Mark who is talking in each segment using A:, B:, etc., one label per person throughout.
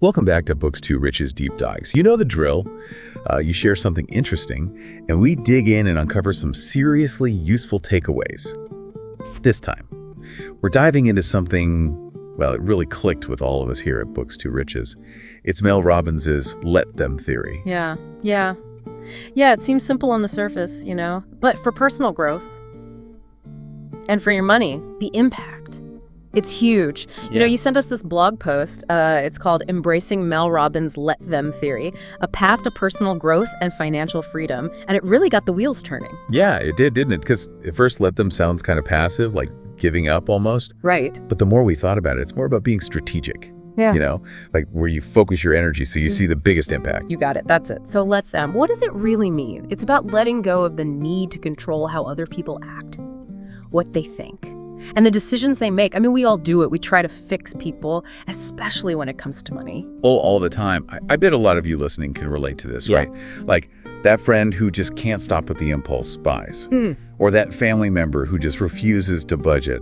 A: Welcome back to Books Too Rich's Deep Dives. You know the drill. You share something interesting, and we dig in and uncover some seriously useful takeaways. This time, we're diving into something, well, it really clicked with all of us here at Books Too Rich's. It's Mel Robbins' Let Them theory.
B: Yeah, it seems simple on the surface, but for personal growth and for your money, the impact, it's huge. You sent us this blog post. It's called Embracing Mel Robbins' Let Them Theory, a path to personal growth and financial freedom. And it really got the wheels turning.
A: Yeah, it did, didn't it? Because at first, let them sounds kind of passive, like giving up almost.
B: Right.
A: But the more we thought about it, it's more about being strategic.
B: Yeah.
A: Like where you focus your energy so you see the biggest impact.
B: You got it. That's it. So let them. What does it really mean? It's about letting go of the need to control how other people act, what they think, and the decisions they make. I mean, we all do it. We try to fix people, especially when it comes to money.
A: Oh, all the time. I bet a lot of you listening can relate to this, right? Like that friend who just can't stop with the impulse buys, or that family member who just refuses to budget.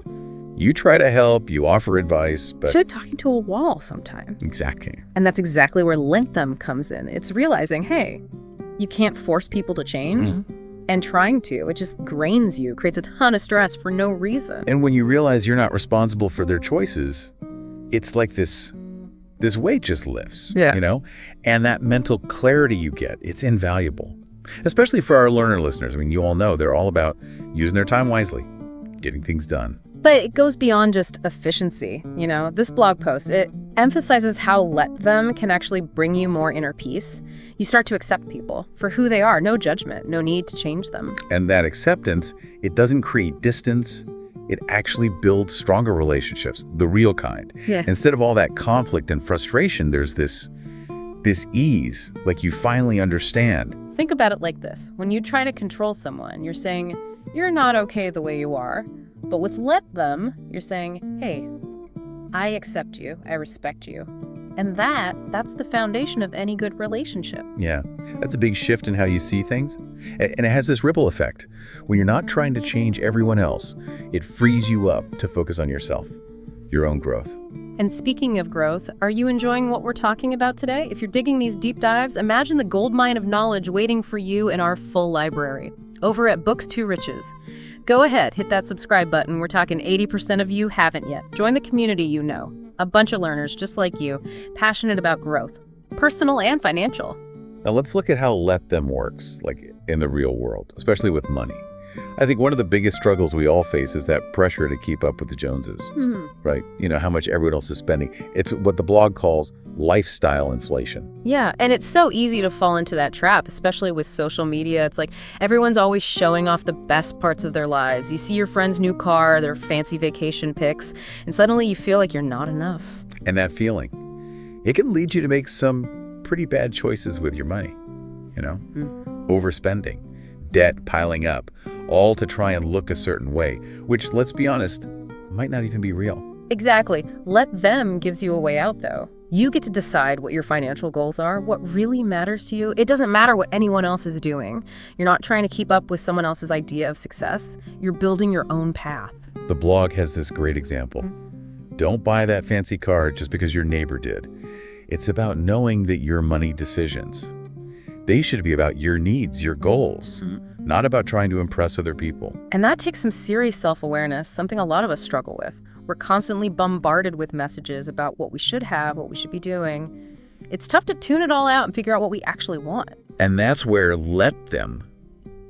A: You try to help, you offer advice, but...
B: It's like talking to a wall sometimes.
A: Exactly.
B: And that's exactly where Let Them comes in. It's realizing, hey, you can't force people to change. And trying to, it just grains you, creates a ton of stress for no reason.
A: And when you realize you're not responsible for their choices, it's like this weight just lifts, And that mental clarity you get, it's invaluable. Especially for our learner listeners. I mean, you all know they're all about using their time wisely, getting things done.
B: But it goes beyond just efficiency, This blog post, it emphasizes how let them can actually bring you more inner peace. You start to accept people for who they are, no judgment, no need to change them.
A: And that acceptance, it doesn't create distance. It actually builds stronger relationships, the real kind.
B: Yeah.
A: Instead of all that conflict and frustration, there's this ease, like you finally understand.
B: Think about it like this. When you try to control someone, you're saying, you're not okay the way you are. But with let them, you're saying, hey, I accept you, I respect you. And that's the foundation of any good relationship.
A: Yeah, that's a big shift in how you see things. And it has this ripple effect. When you're not trying to change everyone else, it frees you up to focus on yourself, your own growth.
B: And speaking of growth, are you enjoying what we're talking about today? If you're digging these deep dives, imagine the goldmine of knowledge waiting for you in our full library over at Books Too Rich's. Go ahead, hit that subscribe button. We're talking 80% of you haven't yet. Join the community you know. A bunch of learners just like you, passionate about growth, personal and financial.
A: Now let's look at how let them works, like in the real world, especially with money. I think one of the biggest struggles we all face is that pressure to keep up with the Joneses, right? How much everyone else is spending. It's what the blog calls lifestyle inflation.
B: Yeah, and it's so easy to fall into that trap, especially with social media. It's like everyone's always showing off the best parts of their lives. You see your friend's new car, their fancy vacation pics, and suddenly you feel like you're not enough.
A: And that feeling, it can lead you to make some pretty bad choices with your money, overspending, debt piling up, all to try and look a certain way, which, let's be honest, might not even be real.
B: Exactly. Let them gives you a way out, though. You get to decide what your financial goals are, what really matters to you. It doesn't matter what anyone else is doing. You're not trying to keep up with someone else's idea of success. You're building your own path.
A: The blog has this great example. Don't buy that fancy car just because your neighbor did. It's about knowing that your money decisions, they should be about your needs, your goals, not about trying to impress other people.
B: And that takes some serious self-awareness, something a lot of us struggle with. We're constantly bombarded with messages about what we should have, what we should be doing. It's tough to tune it all out and figure out what we actually want.
A: And that's where let them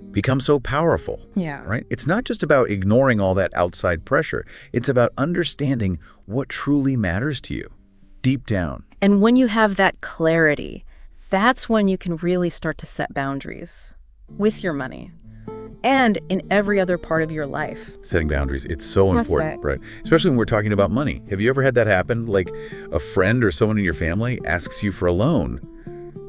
A: become so powerful.
B: Yeah.
A: Right? It's not just about ignoring all that outside pressure. It's about understanding what truly matters to you, deep down.
B: And when you have that clarity, that's when you can really start to set boundaries with your money and in every other part of your life.
A: Setting boundaries, it's so important, right? Especially when we're talking about money. Have you ever had that happen? Like a friend or someone in your family asks you for a loan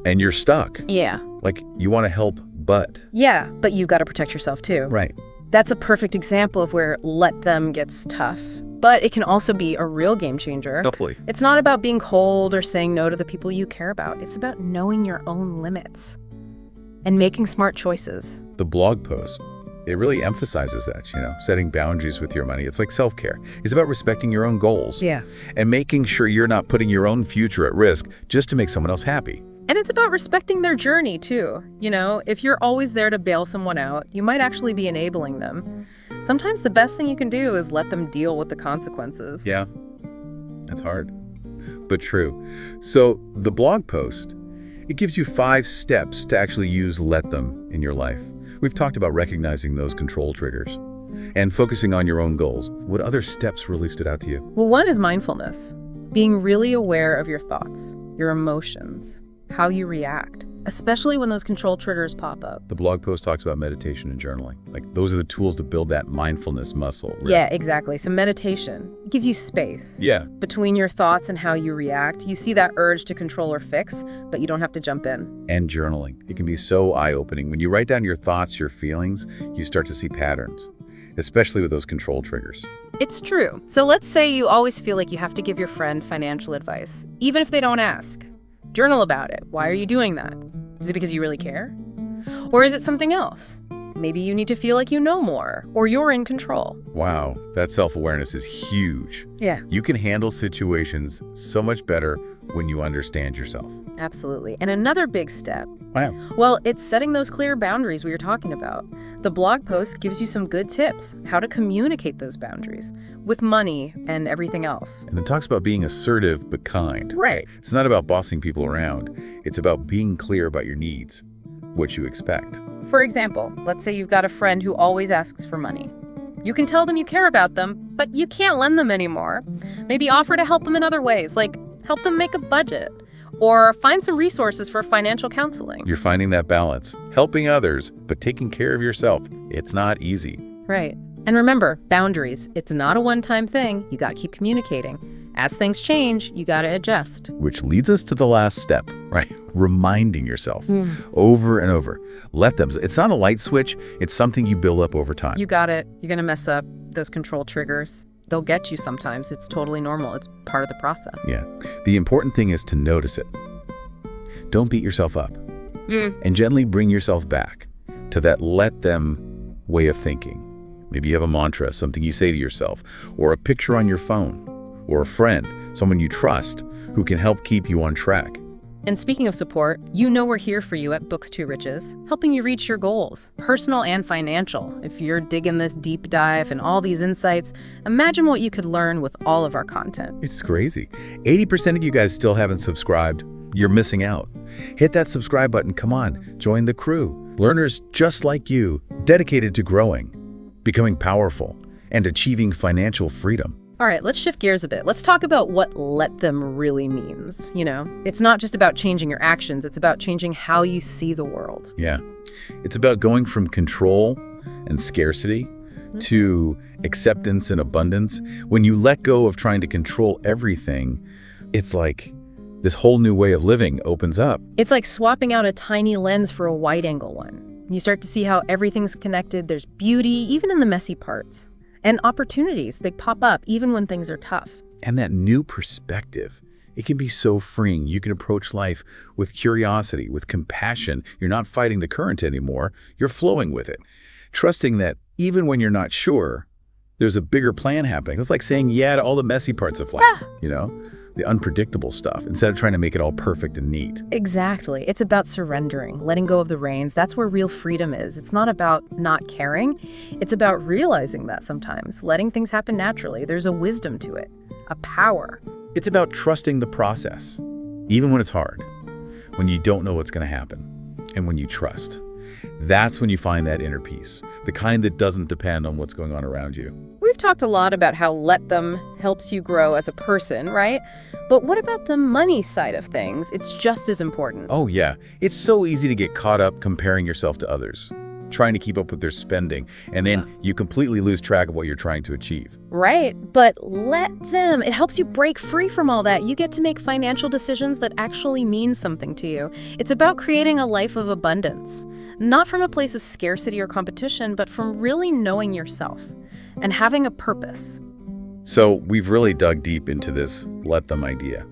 A: and you're stuck.
B: Yeah.
A: Like you want to help, but...
B: Yeah, but you got to protect yourself too.
A: Right.
B: That's a perfect example of where let them gets tough. But it can also be a real game changer.
A: Totally.
B: It's not about being cold or saying no to the people you care about. It's about knowing your own limits and making smart choices.
A: The blog post, it really emphasizes that, setting boundaries with your money. It's like self-care. It's about respecting your own goals.
B: Yeah.
A: And making sure you're not putting your own future at risk just to make someone else happy.
B: And it's about respecting their journey, too. If you're always there to bail someone out, you might actually be enabling them. Sometimes the best thing you can do is let them deal with the consequences.
A: Yeah, that's hard, but true. So the blog post, it gives you 5 steps to actually use let them in your life. We've talked about recognizing those control triggers and focusing on your own goals. What other steps really stood out to you?
B: Well, one is mindfulness. Being really aware of your thoughts, your emotions, how you react, especially when those control triggers pop up.
A: The blog post talks about meditation and journaling. Like, those are the tools to build that mindfulness muscle. Right?
B: Yeah, exactly. So meditation, it gives you space.
A: Yeah.
B: Between your thoughts and how you react. You see that urge to control or fix, but you don't have to jump in.
A: And journaling. It can be so eye-opening. When you write down your thoughts, your feelings, you start to see patterns, especially with those control triggers.
B: It's true. So let's say you always feel like you have to give your friend financial advice, even if they don't ask. Journal about it. Why are you doing that? Is it because you really care? Or is it something else? Maybe you need to feel like you know more, or you're in control.
A: Wow, that self-awareness is huge.
B: Yeah.
A: You can handle situations so much better when you understand yourself.
B: Absolutely. And another big step,
A: Wow.
B: well, it's setting those clear boundaries we were talking about. The blog post gives you some good tips, how to communicate those boundaries with money and everything else.
A: And it talks about being assertive but kind.
B: Right.
A: It's not about bossing people around. It's about being clear about your needs, what you expect.
B: For example, let's say you've got a friend who always asks for money. You can tell them you care about them, but you can't lend them anymore. Maybe offer to help them in other ways, like help them make a budget, or find some resources for financial counseling.
A: You're finding that balance, helping others, but taking care of yourself. It's not easy.
B: Right. And remember, boundaries. It's not a one-time thing. You got to keep communicating. As things change, you got to adjust.
A: Which leads us to the last step, right? Reminding yourself over and over. Let them. It's not a light switch. It's something you build up over time.
B: You got it. You're going to mess up those control triggers. They'll get you sometimes. It's totally normal. It's part of the process.
A: Yeah. The important thing is to notice it. Don't beat yourself up. And gently bring yourself back to that let them way of thinking. Maybe you have a mantra, something you say to yourself, or a picture on your phone, or a friend, someone you trust, who can help keep you on track.
B: And speaking of support, we're here for you at Books Too Riches, helping you reach your goals, personal and financial. If you're digging this deep dive and all these insights, imagine what you could learn with all of our content.
A: It's crazy. 80% of you guys still haven't subscribed. You're missing out. Hit that subscribe button. Come on, join the crew. Learners just like you, dedicated to growing, becoming powerful, and achieving financial freedom.
B: All right, let's shift gears a bit. Let's talk about what let them really means. It's not just about changing your actions. It's about changing how you see the world.
A: Yeah. It's about going from control and scarcity to acceptance and abundance. When you let go of trying to control everything, it's like this whole new way of living opens up.
B: It's like swapping out a tiny lens for a wide-angle one. You start to see how everything's connected. There's beauty, even in the messy parts. And opportunities, they pop up even when things are tough.
A: And that new perspective, it can be so freeing. You can approach life with curiosity, with compassion. You're not fighting the current anymore. You're flowing with it, trusting that even when you're not sure, there's a bigger plan happening. It's like saying yeah to all the messy parts of life, the unpredictable stuff, instead of trying to make it all perfect and neat.
B: Exactly. It's about surrendering, letting go of the reins. That's where real freedom is. It's not about not caring. It's about realizing that sometimes, letting things happen naturally. There's a wisdom to it, a power.
A: It's about trusting the process, even when it's hard, when you don't know what's going to happen, and when you trust. That's when you find that inner peace, the kind that doesn't depend on what's going on around you.
B: We've talked a lot about how let them helps you grow as a person, right? But what about the money side of things? It's just as important.
A: Oh, yeah. It's so easy to get caught up comparing yourself to others, trying to keep up with their spending, and then you completely lose track of what you're trying to achieve.
B: Right. But let them. It helps you break free from all that. You get to make financial decisions that actually mean something to you. It's about creating a life of abundance, not from a place of scarcity or competition, but from really knowing yourself and having a purpose.
A: So we've really dug deep into this let them idea.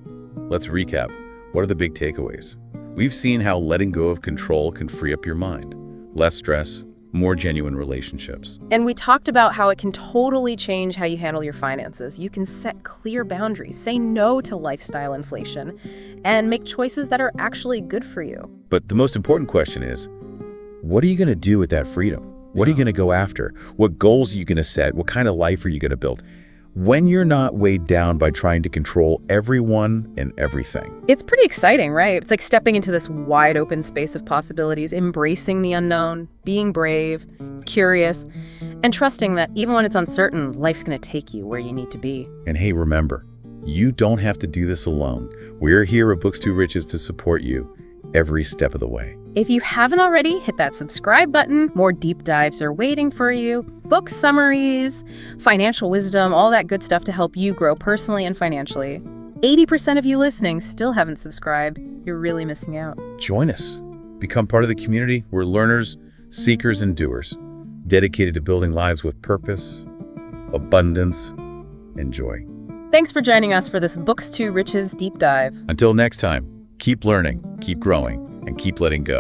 A: Let's recap. What are the big takeaways? We've seen how letting go of control can free up your mind. Less stress, more genuine relationships.
B: And we talked about how it can totally change how you handle your finances. You can set clear boundaries, say no to lifestyle inflation, and make choices that are actually good for you.
A: But the most important question is, what are you going to do with that freedom? What are you going to go after? What goals are you going to set? What kind of life are you going to build? When you're not weighed down by trying to control everyone and everything.
B: It's pretty exciting, right? It's like stepping into this wide open space of possibilities, embracing the unknown, being brave, curious, and trusting that even when it's uncertain, life's going to take you where you need to be.
A: And hey, remember, you don't have to do this alone. We're here at Books Too Riches to support you every step of the way.
B: If you haven't already, hit that subscribe button. More deep dives are waiting for you. Book summaries, financial wisdom, all that good stuff to help you grow personally and financially. 80% of you listening still haven't subscribed. You're really missing out.
A: Join us. Become part of the community. We're learners, seekers, and doers, dedicated to building lives with purpose, abundance, and joy.
B: Thanks for joining us for this Books Too Riches deep dive.
A: Until next time, keep learning, keep growing, and keep letting go.